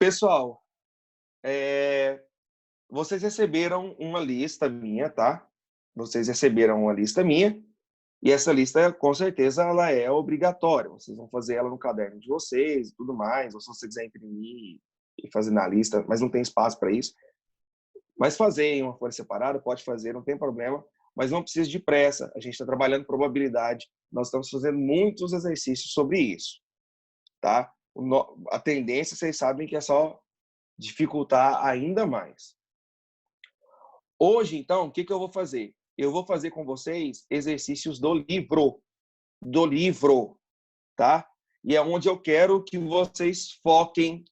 Pessoal, vocês receberam uma lista minha, tá? Vocês receberam uma lista minha e essa lista, com certeza, ela é obrigatória. Vocês vão fazer ela no caderno de vocês e tudo mais, ou se você quiser imprimir e fazer na lista, mas não tem espaço para isso. Mas fazer em uma folha separada, pode fazer, não tem problema, mas não precisa de pressa. A gente está trabalhando probabilidade, nós estamos fazendo muitos exercícios sobre isso, tá? A tendência, vocês sabem que é só dificultar ainda mais. Hoje, então, o que eu vou fazer? Eu vou fazer com vocês exercícios do livro, tá? E é onde eu quero que vocês foquem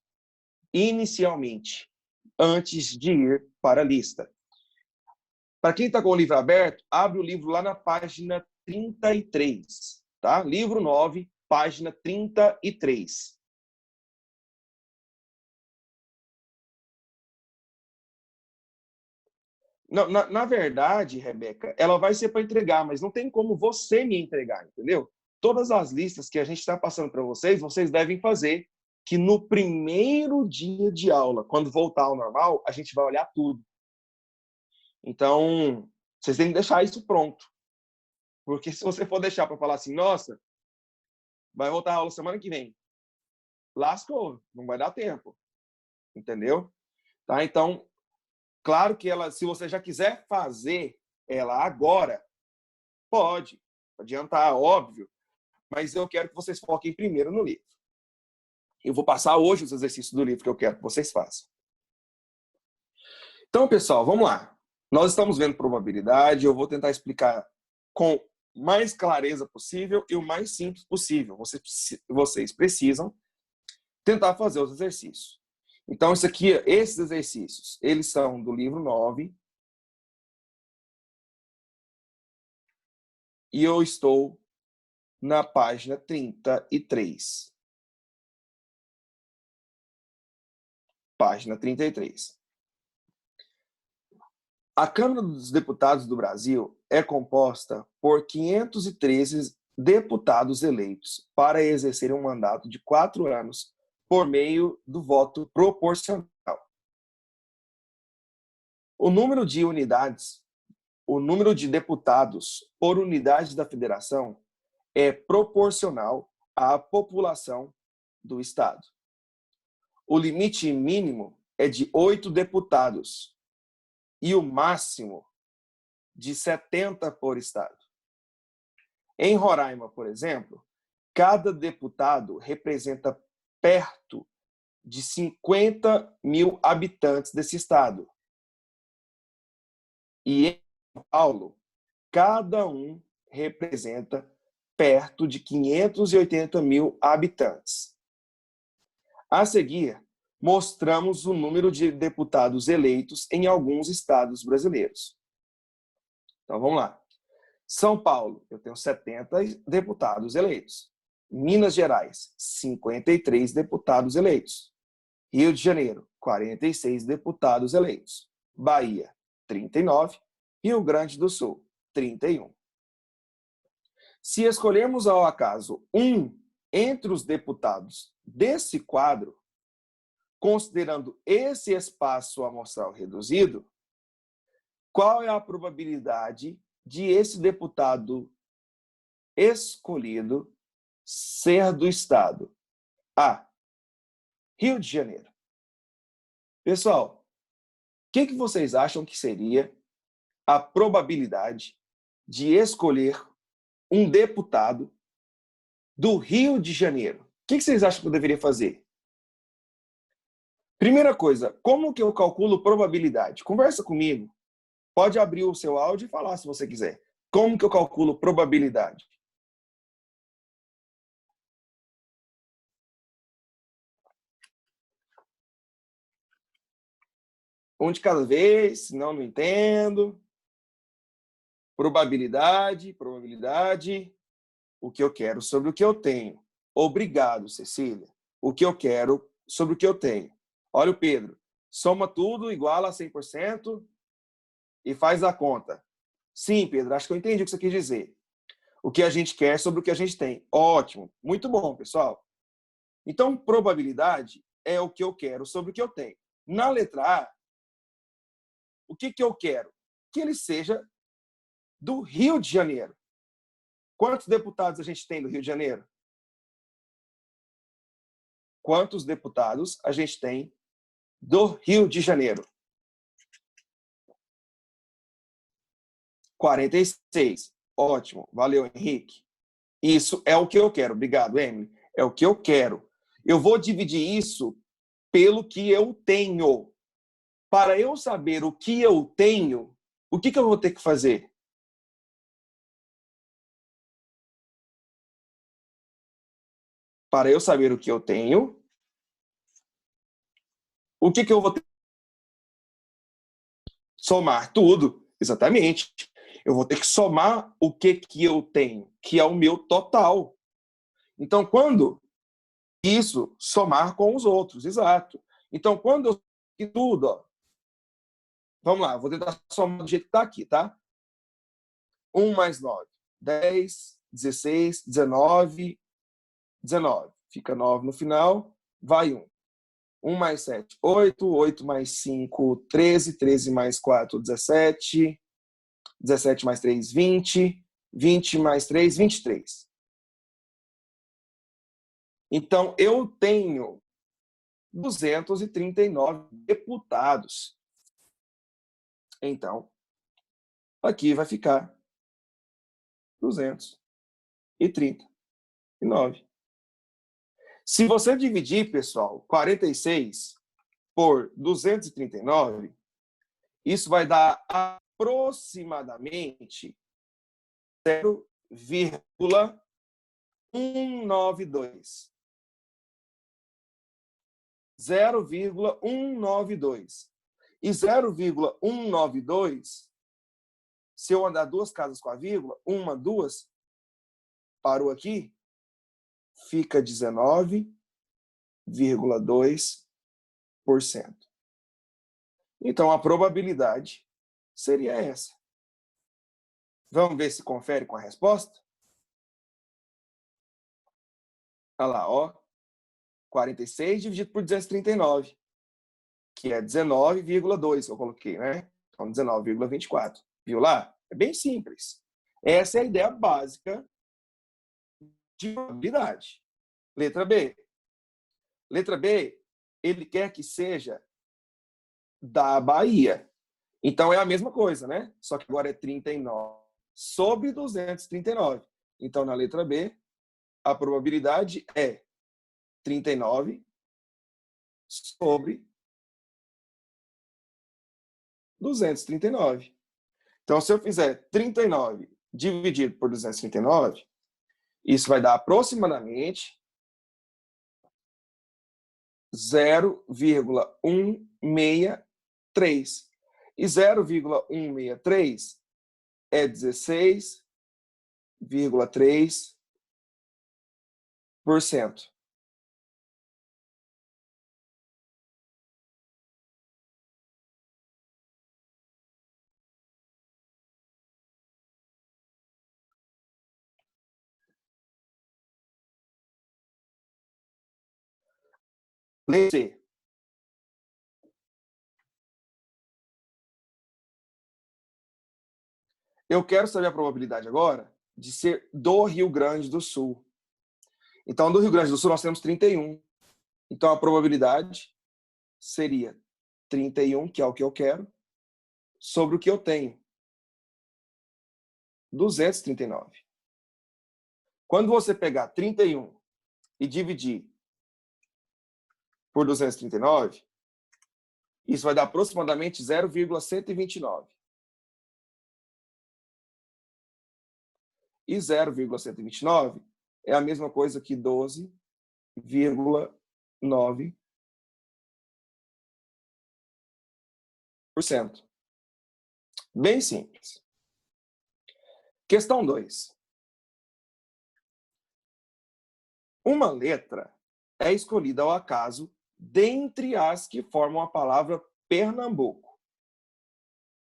inicialmente, antes de ir para a lista. Para quem está com o livro aberto, abre o livro lá na página 33, tá? Livro 9, página 33. Não, na verdade, Rebeca, ela vai ser para entregar, mas não tem como você me entregar, entendeu? Todas as listas que a gente está passando para vocês, vocês devem fazer, que no primeiro dia de aula, quando voltar ao normal, a gente vai olhar tudo. Então, vocês têm que deixar isso pronto. Porque se você for deixar para falar assim, nossa, vai voltar a aula semana que vem, lascou, não vai dar tempo. Entendeu? Tá? Então, claro que ela, se você já quiser fazer ela agora, pode adiantar, óbvio, mas eu quero que vocês foquem primeiro no livro. Eu vou passar hoje os exercícios do livro que eu quero que vocês façam. Então, pessoal, vamos lá. Nós estamos vendo probabilidade, eu vou tentar explicar com mais clareza possível e o mais simples possível. Vocês precisam tentar fazer os exercícios. Então, esses exercícios, eles são do livro 9. E eu estou na página 33. Página 33. A Câmara dos Deputados do Brasil é composta por 513 deputados eleitos para exercer um mandato de 4 anos por meio do voto proporcional. O número de deputados por unidade da federação é proporcional à população do Estado. O limite mínimo é de 8 deputados e o máximo de 70 por Estado. Em Roraima, por exemplo, cada deputado representa perto de 50 mil habitantes desse Estado. E em São Paulo, cada um representa perto de 580 mil habitantes. A seguir, mostramos o número de deputados eleitos em alguns estados brasileiros. Então, vamos lá. São Paulo, eu tenho 70 deputados eleitos. Minas Gerais, 53 deputados eleitos. Rio de Janeiro, 46 deputados eleitos. Bahia, 39. Rio Grande do Sul, 31. Se escolhermos ao acaso um entre os deputados desse quadro, considerando esse espaço amostral reduzido, qual é a probabilidade de esse deputado escolhido ser do Estado? A. Rio de Janeiro. Pessoal, o que vocês acham que seria a probabilidade de escolher um deputado do Rio de Janeiro? O que vocês acham que eu deveria fazer? Primeira coisa, como que eu calculo probabilidade? Conversa comigo. Pode abrir o seu áudio e falar se você quiser. Como que eu calculo probabilidade? Um de cada vez, senão não entendo. Probabilidade. O que eu quero sobre o que eu tenho. Obrigado, Cecília. O que eu quero sobre o que eu tenho. Olha o Pedro. Soma tudo, iguala a 100% e faz a conta. Sim, Pedro, acho que eu entendi o que você quis dizer. O que a gente quer sobre o que a gente tem. Ótimo. Muito bom, pessoal. Então, probabilidade é o que eu quero sobre o que eu tenho. Na letra A, o que eu quero? Que ele seja do Rio de Janeiro. Quantos deputados a gente tem do Rio de Janeiro? Quantos deputados a gente tem do Rio de Janeiro? 46. Ótimo. Valeu, Henrique. Isso é o que eu quero. Obrigado, Emily. É o que eu quero. Eu vou dividir isso pelo que eu tenho. Para eu saber o que eu tenho, o que eu vou ter que fazer? Para eu saber o que eu tenho, o que eu vou ter? Somar tudo. Exatamente. Eu vou ter que somar o que eu tenho, que é o meu total. Então, quando isso somar com os outros, exato. Então, quando eu e tudo, ó, vamos lá, vou tentar somar do jeito que está aqui, tá? 1 mais 9, 10, 16, 19, 19. Fica 9 no final, vai 1. 1 mais 7, 8, 8 mais 5, 13, 13 mais 4, 17, 17 mais 3, 20, 20 mais 3, 23. Então, eu tenho 239 deputados. Então, aqui vai ficar 239. Se você dividir, pessoal, 46 por 239, isso vai dar aproximadamente 0,192. 0,192. E 0,192, se eu andar 2 casas com a vírgula, 1, 2, parou aqui, fica 19,2%. Então, a probabilidade seria essa. Vamos ver se confere com a resposta? Olha lá, ó. 46 dividido por 239, que é 19,2 que eu coloquei, né? Então, 19,24. Viu lá? É bem simples. Essa é a ideia básica de probabilidade. Letra B. Letra B, ele quer que seja da Bahia. Então, é a mesma coisa, né? Só que agora é 39 sobre 239. Então, na letra B, a probabilidade é 39 sobre 239. Então, se eu fizer 39 dividido por 239, isso vai dar aproximadamente 0,163. E 0,163 é 16,3%. Letra C. Eu quero saber a probabilidade agora de ser do Rio Grande do Sul. Então, do Rio Grande do Sul, nós temos 31. Então, a probabilidade seria 31, que é o que eu quero, sobre o que eu tenho. 239. Quando você pegar 31 e dividir por 239, isso vai dar aproximadamente 0,129. E 0,129 é a mesma coisa que 12,9%. Bem simples. Questão 2. Uma letra é escolhida ao acaso dentre as que formam a palavra Pernambuco.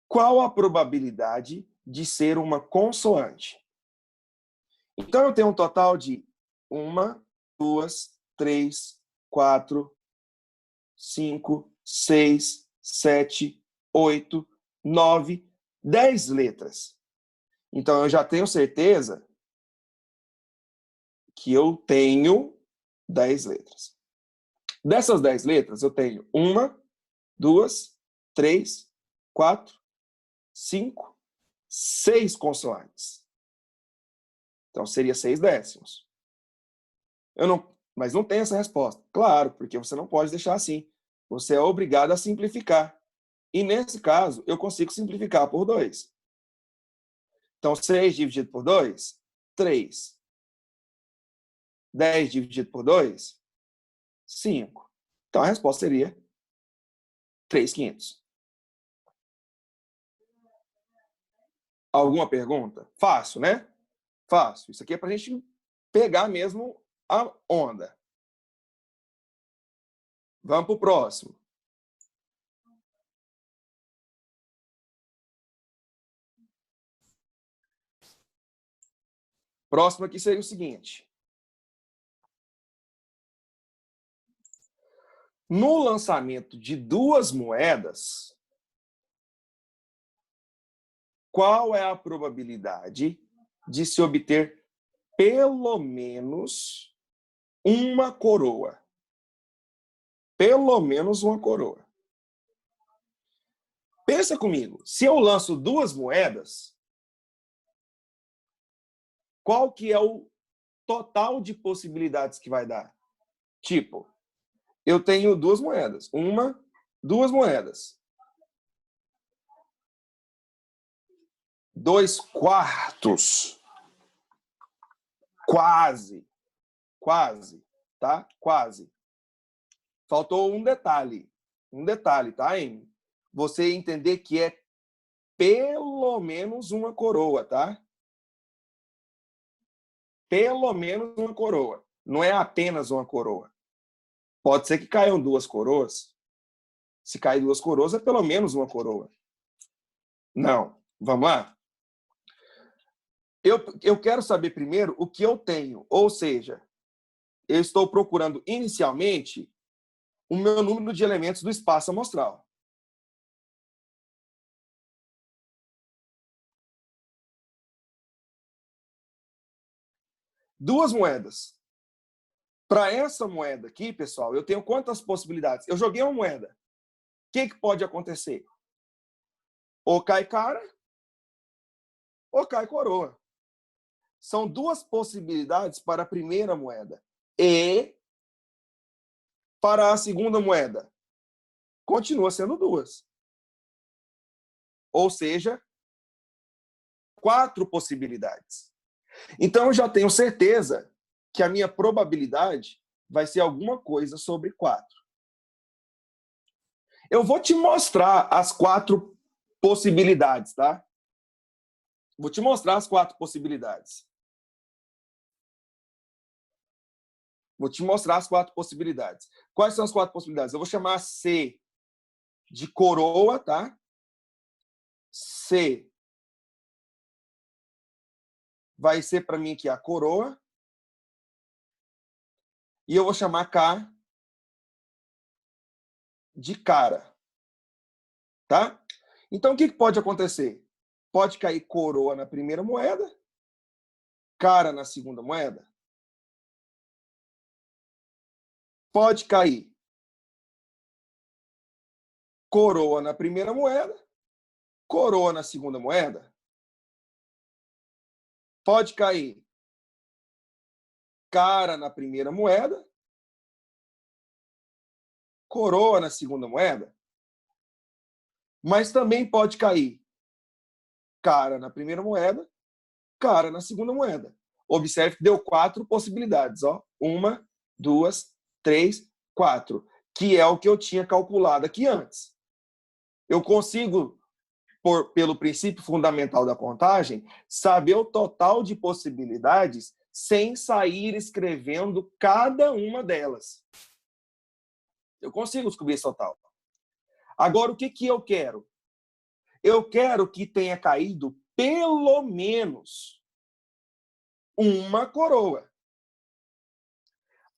Qual a probabilidade de ser uma consoante? Então, eu tenho um total de 1, 2, 3, 4, 5, 6, 7, 8, 9, 10 letras. Então, eu já tenho certeza que eu tenho 10 letras. Dessas 10 letras, eu tenho 1, 2, 3, 4, 5, 6 consoantes. Então, seria 6 décimos. Mas não tem essa resposta. Claro, porque você não pode deixar assim. Você é obrigado a simplificar. E, nesse caso, eu consigo simplificar por 2. Então, 6 dividido por 2, 3. 10 dividido por 2, 5. Então, a resposta seria 3/500. Alguma pergunta? Fácil, né? Fácil. Isso aqui é para a gente pegar mesmo a onda. Vamos para o próximo. Próximo aqui seria o seguinte. No lançamento de 2 moedas, qual é a probabilidade de se obter pelo menos uma coroa? Pelo menos uma coroa. Pensa comigo, se eu lanço 2 moedas, qual que é o total de possibilidades que vai dar? Tipo, eu tenho 2 moedas. 2 moedas. 2/4. Quase. Quase. Tá? Quase. Faltou um detalhe. Um detalhe, tá, Amy? Você entender que é pelo menos uma coroa, tá? Pelo menos uma coroa. Não é apenas uma coroa. Pode ser que caiam 2 coroas. Se cair 2 coroas, é pelo menos uma coroa. Não. Vamos lá? Eu quero saber primeiro o que eu tenho. Ou seja, eu estou procurando inicialmente o meu número de elementos do espaço amostral. Duas moedas. Para essa moeda aqui, pessoal, eu tenho quantas possibilidades? Eu joguei uma moeda. O que pode acontecer? Ou cai cara, ou cai coroa. São 2 possibilidades para a primeira moeda. E para a segunda moeda, continua sendo 2. Ou seja, 4 possibilidades. Então, eu já tenho certeza que a minha probabilidade vai ser alguma coisa sobre 4. Eu vou te mostrar as 4 possibilidades, tá? Vou te mostrar as 4 possibilidades. Vou te mostrar as 4 possibilidades. Quais são as 4 possibilidades? Eu vou chamar C de coroa, tá? C vai ser para mim aqui a coroa. E eu vou chamar K de cara. Tá? Então, o que pode acontecer? Pode cair coroa na primeira moeda, cara na segunda moeda. Pode cair coroa na primeira moeda, coroa na segunda moeda. Pode cair cara na primeira moeda, coroa na segunda moeda. Mas também pode cair cara na primeira moeda, cara na segunda moeda. Observe que deu 4 possibilidades. Ó. 1, 2, 3, 4. Que é o que eu tinha calculado aqui antes. Eu consigo, pelo princípio fundamental da contagem, saber o total de possibilidades sem sair escrevendo cada uma delas. Eu consigo descobrir esse total. Agora, o que eu quero? Eu quero que tenha caído pelo menos uma coroa.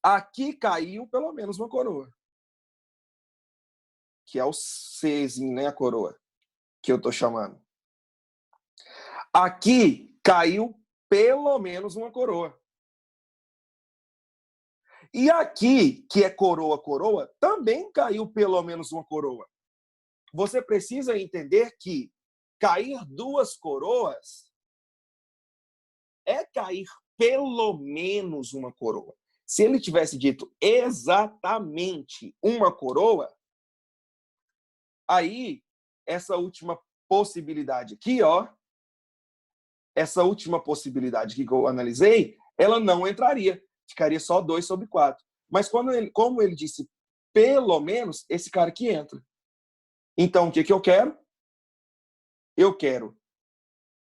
Aqui caiu pelo menos uma coroa. que é o Czinho, né, a coroa, que eu estou chamando. Aqui caiu pelo menos uma coroa. E aqui, que é coroa, coroa, também caiu pelo menos uma coroa. Você precisa entender que cair duas coroas é cair pelo menos uma coroa. Se ele tivesse dito exatamente uma coroa, aí essa última possibilidade aqui, ó, essa última possibilidade que eu analisei, ela não entraria. Ficaria só 2 sobre 4. Mas como ele disse pelo menos, esse cara aqui entra. Então, o que eu quero? Eu quero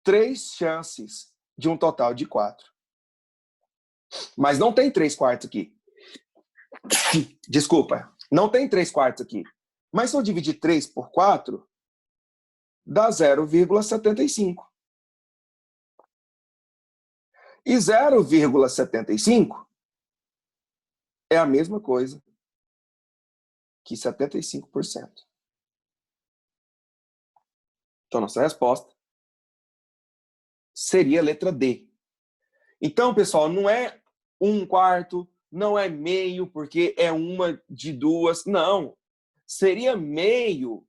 3 chances de um total de 4. Mas não tem 3/4 aqui. Desculpa, não tem 3/4 aqui. Mas se eu dividir 3 por 4, dá 0,75. E 0,75 é a mesma coisa que 75%. Então, nossa resposta seria a letra D. Então, pessoal, não é 1/4, não é meio, porque é uma de duas. Não. Seria meio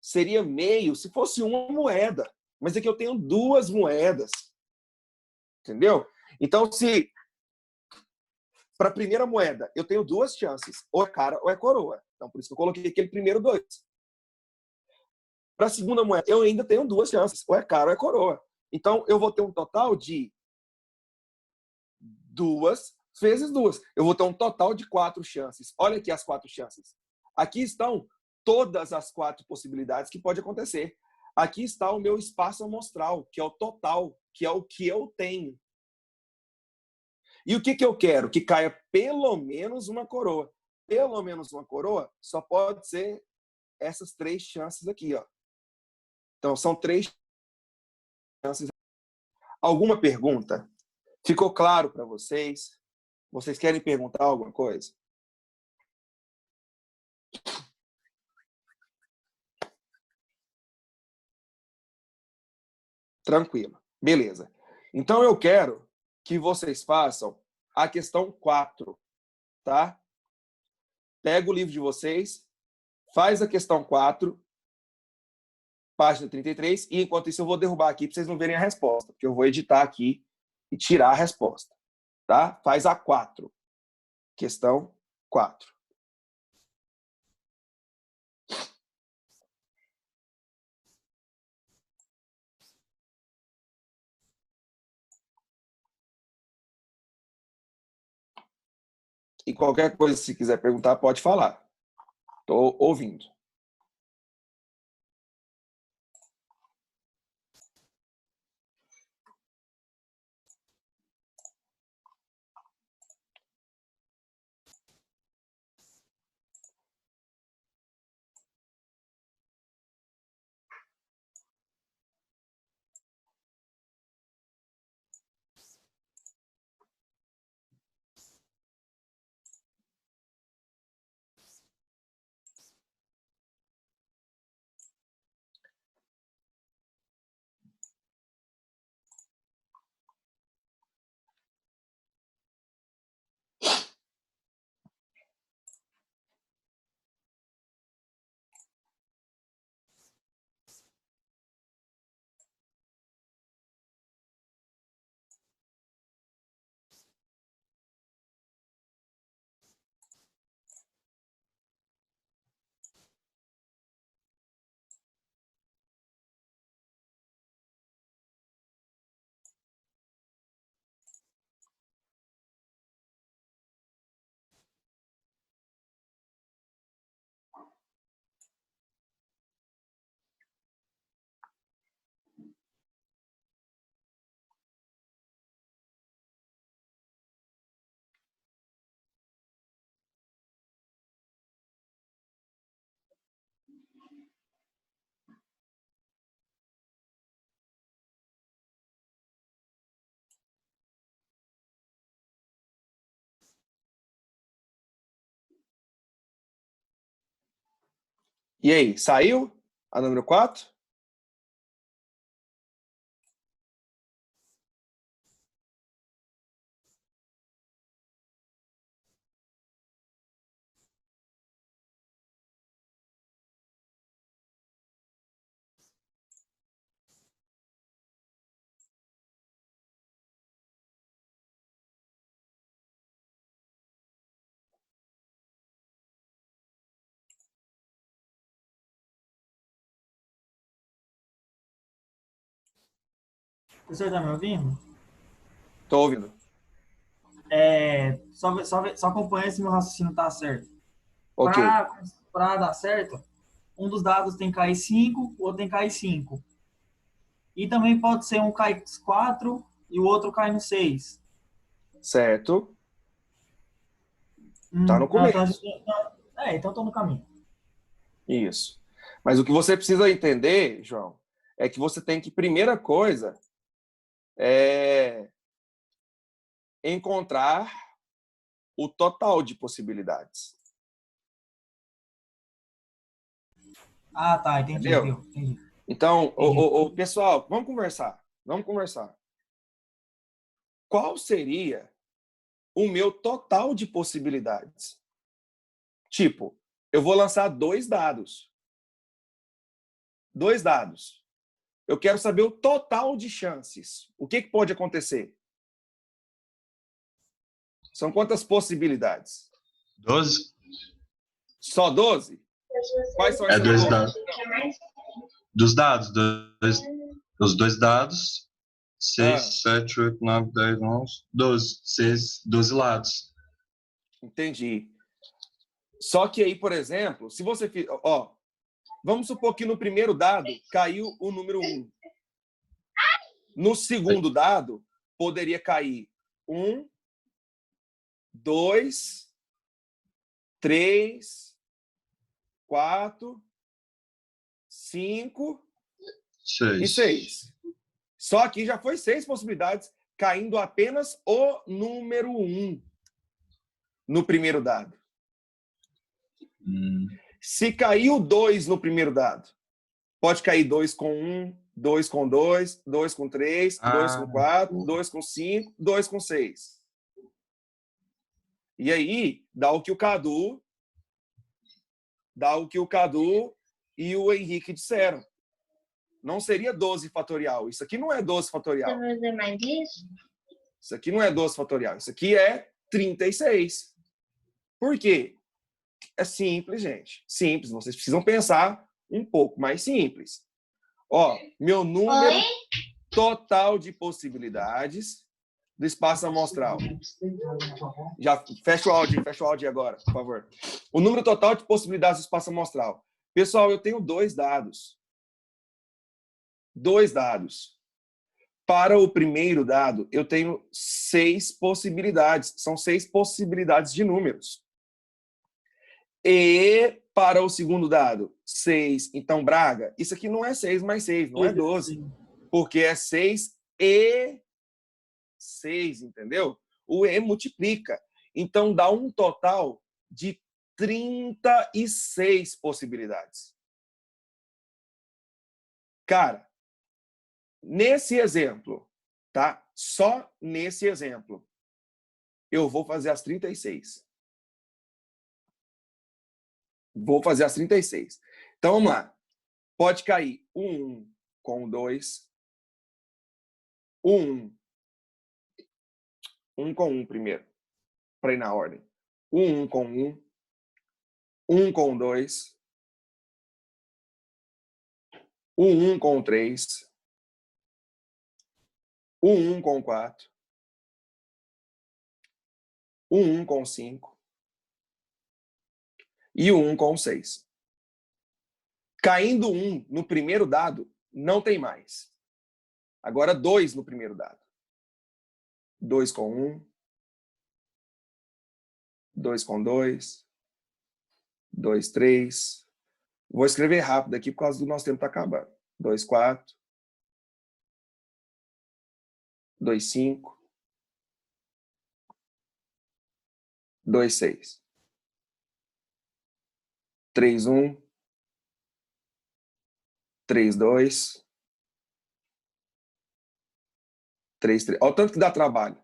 se fosse uma moeda. Mas aqui eu tenho 2 moedas. Entendeu? Então, se para a primeira moeda eu tenho 2 chances, ou é cara ou é coroa. Então, por isso que eu coloquei aquele primeiro 2. Para a segunda moeda, eu ainda tenho 2 chances, ou é cara ou é coroa. Então, eu vou ter um total de 2 vezes 2. Eu vou ter um total de 4 chances. Olha aqui as 4 chances. Aqui estão todas as 4 possibilidades que pode acontecer. Aqui está o meu espaço amostral, que é o total, que é o que eu tenho. E o que eu quero? Que caia pelo menos uma coroa. Pelo menos uma coroa só pode ser essas 3 chances aqui, ó. Então, são 3 chances. Alguma pergunta? Ficou claro para vocês? Vocês querem perguntar alguma coisa? Tranquilo. Beleza. Então, eu quero que vocês façam a questão 4, tá? Pega o livro de vocês, faz a questão 4, página 33, e enquanto isso eu vou derrubar aqui para vocês não verem a resposta, porque eu vou editar aqui e tirar a resposta, tá? Faz a 4. Questão 4. E qualquer coisa, se quiser perguntar, pode falar. Estou ouvindo. E aí, saiu a número 4? Professor, tá me ouvindo? Tô ouvindo. Só acompanha se meu raciocínio tá certo. Ok, Para dar certo, um dos dados tem que cair 5, o outro tem que cair 5. E também pode ser um cai 4 e o outro cai no 6. certo. Tá no Então, começo. então tô no caminho. Isso. Mas o que você precisa entender, João, é que você tem que, primeira coisa, é encontrar o total de possibilidades. Ah, tá, entendi, Entendeu? viu? Entendi, Então, entendi. pessoal, vamos conversar. Vamos conversar. Qual seria o meu total de possibilidades? Tipo, eu vou lançar dois dados. Dois dados. Eu quero saber o total de chances. O que pode acontecer? São quantas possibilidades? 12? Só 12? Quais são É essas dois 12? dados. Dos dados, os dois dados, Ah, 6, 7, 8, 9, 10, 11, 12. 12 lados. entendi. Só que aí, por exemplo, se você... Ó, vamos supor que no primeiro dado caiu o número 1. No segundo dado, poderia cair 1, 2, 3, 4, 5 e 6. 6. Só que já foi 6 possibilidades, caindo apenas o número 1 no primeiro dado. Se caiu 2 no primeiro dado, pode cair 2 com 1, 2 com 2, 2 com 3, 2 Ah, com 4, 2 com 5, 2 com 6. E aí, dá o que o Cadu e o Henrique disseram. Não seria 12 fatorial. Isso aqui não é 12 fatorial. Você vai fazer mais isso? Isso aqui não é 12 fatorial. Isso aqui é 36. Por quê? É simples, gente. Simples. Vocês precisam pensar um pouco mais simples. Ó, meu número Oi? total de possibilidades do espaço amostral. Já fecha o áudio agora, por favor. O número total de possibilidades do espaço amostral. Pessoal, eu tenho dois dados. Dois dados. Para o primeiro dado, eu tenho 6 possibilidades. São 6 possibilidades de números. E para o segundo dado, 6. Então, Braga, isso aqui não é 6 mais 6, não é 12. Porque é 6 e 6, entendeu? O E multiplica. Então, dá um total de 36 possibilidades. Cara, nesse exemplo, tá? Só nesse exemplo, eu vou fazer as 36. Vou fazer as 36. Então, vamos lá. Pode cair o 1 com o 2. O 1. 1 com 1 primeiro, para ir na ordem. O 1 com 1. 1 com 2. O 1 com 3. O 1 com 4. O 1 com 5. E o 1 com 6. Caindo 1 no primeiro dado, não tem mais. Agora 2 no primeiro dado. 2 com 1. 2 com 2. 2, 3. Vou escrever rápido aqui por causa do nosso tempo está acabando. 2, 4. 2, 5. 2, 6. 3, 1. 3, 2. 3, 3. Olha o tanto que dá trabalho.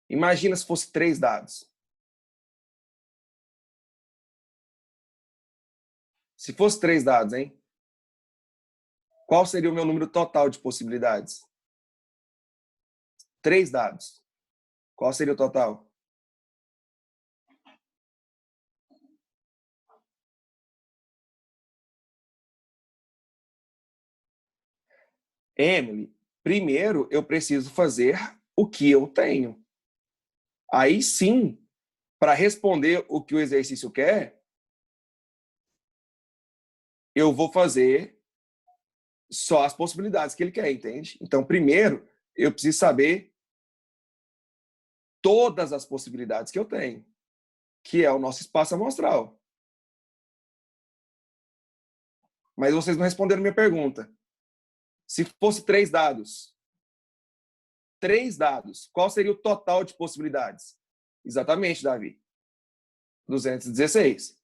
Imagina se fosse 3 dados. Se fosse 3 dados, hein? Qual seria o meu número total de possibilidades? 3 dados. Qual seria o total? Emily, primeiro eu preciso fazer o que eu tenho. Aí sim, para responder o que o exercício quer, eu vou fazer só as possibilidades que ele quer, entende? Então, primeiro, eu preciso saber todas as possibilidades que eu tenho, que é o nosso espaço amostral. Mas vocês não responderam minha pergunta. Se fosse 3 dados, qual seria o total de possibilidades? Exatamente, Davi. 216.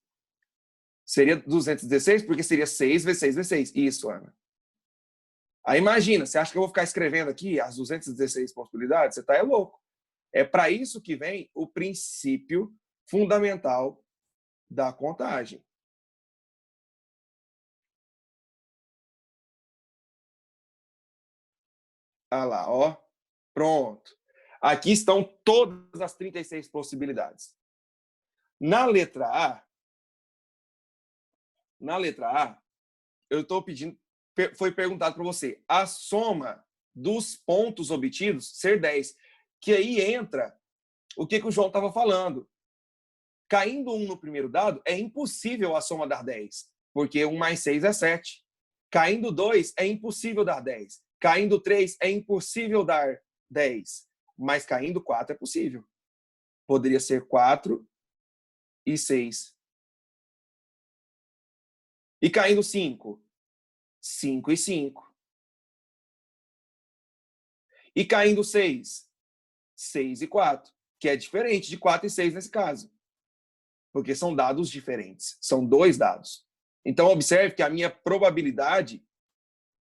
Seria 216 porque seria 6 vezes 6 vezes 6. Isso, Ana. Aí imagina, você acha que eu vou ficar escrevendo aqui as 216 possibilidades? Você tá louco. É para isso que vem o princípio fundamental da contagem. Ah lá, ó. Pronto. Aqui estão todas as 36 possibilidades. Na letra A, eu estou pedindo, foi perguntado para você, a soma dos pontos obtidos ser 10. Que aí entra o que o João estava falando. Caindo 1 no primeiro dado, é impossível a soma dar 10, porque 1 mais 6 é 7. Caindo 2, é impossível dar 10. Caindo 3, é impossível dar 10. Mas caindo 4 é possível. Poderia ser 4 e 6. E caindo 5, 5 e 5. E caindo 6, 6 e 4, que é diferente de 4 e 6 nesse caso. Porque são dados diferentes. São 2 dados. Então, observe que a minha probabilidade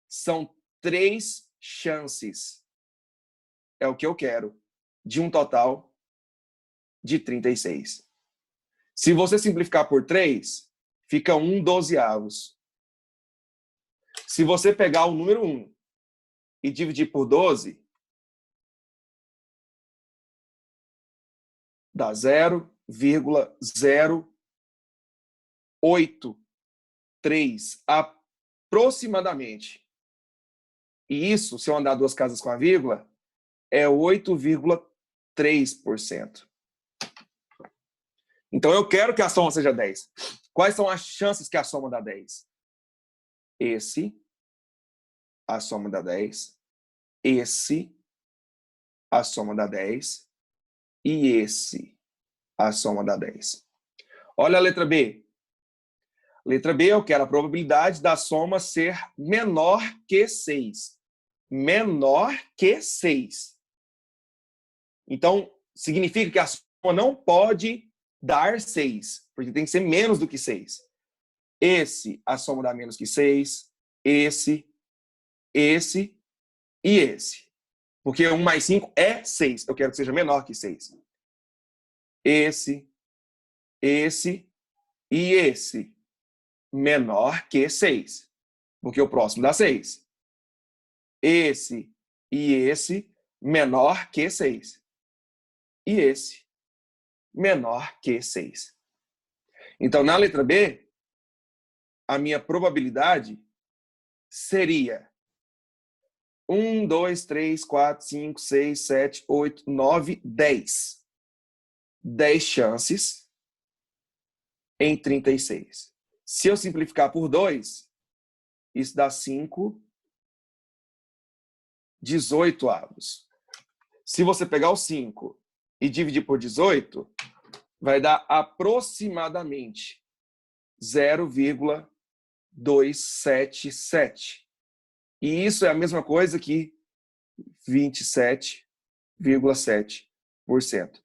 são 3 chances. É o que eu quero. De um total de 36. Se você simplificar por 3, fica 1/12. Se você pegar o número 1 e dividir por 12, dá 0,083 aproximadamente. E isso, se eu andar 2 casas com a vírgula, é 8,3%. Então, eu quero que a soma seja 10. Quais são as chances que a soma dá 10? Esse, a soma dá 10. Esse, a soma dá 10. E esse, a soma dá 10. Olha a letra B. Letra B, eu quero a probabilidade da soma ser menor que 6. Menor que 6. Então, significa que a soma não pode dar 6, porque tem que ser menos do que 6. Esse, a soma dá menos que 6. Esse e esse. Porque 1 mais 5 é 6. Eu quero que seja menor que 6. Esse e esse. Menor que 6. Porque o próximo dá 6. Esse e esse. Menor que 6. E esse. Menor que 6. Então, na letra B, a minha probabilidade seria 1, 2, 3, 4, 5, 6, 7, 8, 9, 10. 10 chances em 36. Se eu simplificar por 2, isso dá 5/18. Se você pegar o 5 e dividir por 18, vai dar aproximadamente 0,277. E isso é a mesma coisa que 27,7%.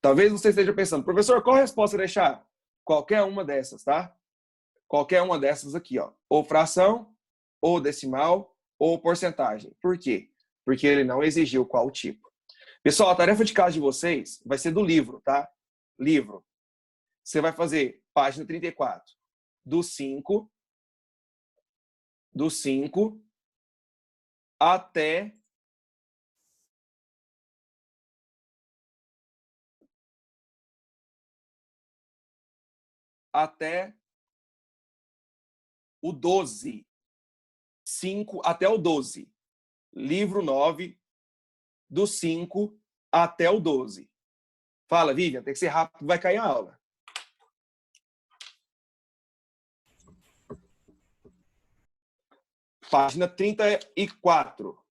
Talvez você esteja pensando, professor, qual a resposta deixar? Qualquer uma dessas, tá? qualquer uma dessas aqui, ó. Ou fração, ou decimal, ou porcentagem. Por quê? Porque ele não exigiu qual tipo. Pessoal, a tarefa de casa de vocês vai ser do livro, tá? Livro. Você vai fazer página 34, do 5 até o 12. 5 até o 12. Livro 9, do 5 até o 12. Fala, Vivian, tem que ser rápido, vai cair a aula. Página 34.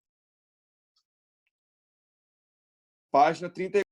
Página 34.